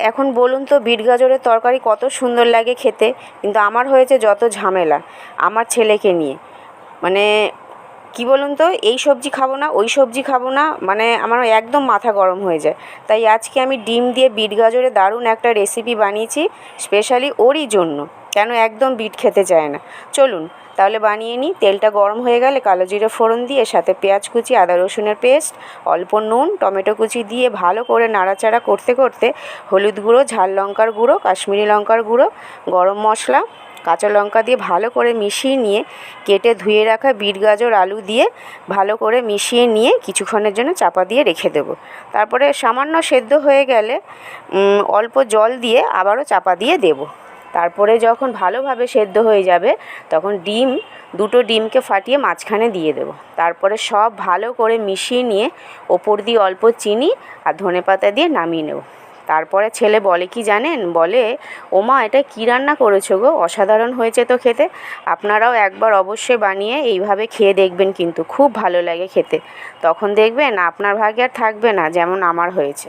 এখন বলুন তো বিট গাজরের তরকারি কত সুন্দর লাগে খেতে, কিন্তু আমার হয়েছে যত ঝামেলা আমার ছেলেকে নিয়ে। মানে কি বলুন তো, এই সবজি খাবো না, ওই সবজি খাবো না, মানে আমার একদম মাথা গরম হয়ে যায়। তাই আজকে আমি ডিম দিয়ে বিট গাজরে দারুণ একটা রেসিপি বানিয়েছি স্পেশালি ওরই জন্য, কেন একদম বিট খেতে চায় না। চলুন তাহলে বানিয়ে নিই। তেলটা গরম হয়ে গেলে কালো জিরে ফোড়ন দিয়ে সাথে পেঁয়াজ কুচি, আদা রসুনের পেস্ট, অল্প নুন, টমেটো কুচি দিয়ে ভালো করে নাড়াচাড়া করতে করতে হলুদ গুঁড়ো, ঝাল লঙ্কার গুঁড়ো, কাশ্মীরি লঙ্কার গুঁড়ো, গরম মশলা, কাঁচা লঙ্কা দিয়ে ভালো করে মিশিয়ে নিয়ে কেটে ধুয়ে রাখা বিট গাজর আলু দিয়ে ভালো করে মিশিয়ে নিয়ে কিছুক্ষণের জন্য চাপা দিয়ে রেখে দেবো। তারপরে সামান্য সেদ্ধ হয়ে গেলে অল্প জল দিয়ে আবারও চাপা দিয়ে দেবো। তারপরে যখন ভালোভাবে সেদ্ধ হয়ে যাবে তখন দুটো ডিমকে ফাটিয়ে মাঝখানে দিয়ে দেবো। তারপরে সব ভালো করে মিশিয়ে নিয়ে ওপর দিয়ে অল্প চিনি আর ধনেপাতা দিয়ে নামিয়ে নেব। তারপরে ছেলে বলে কি জানেন, বলে ওমা এটা কী রান্না করেছো গো, অসাধারণ হয়েছে তো খেতে। আপনারাও একবার অবশ্যই বানিয়ে এইভাবে খেয়ে দেখবেন, কিন্তু খুব ভালো লাগে খেতে। তখন দেখবেন আপনার ভাগ্যে আর থাকবে না যেমন আমার হয়েছে।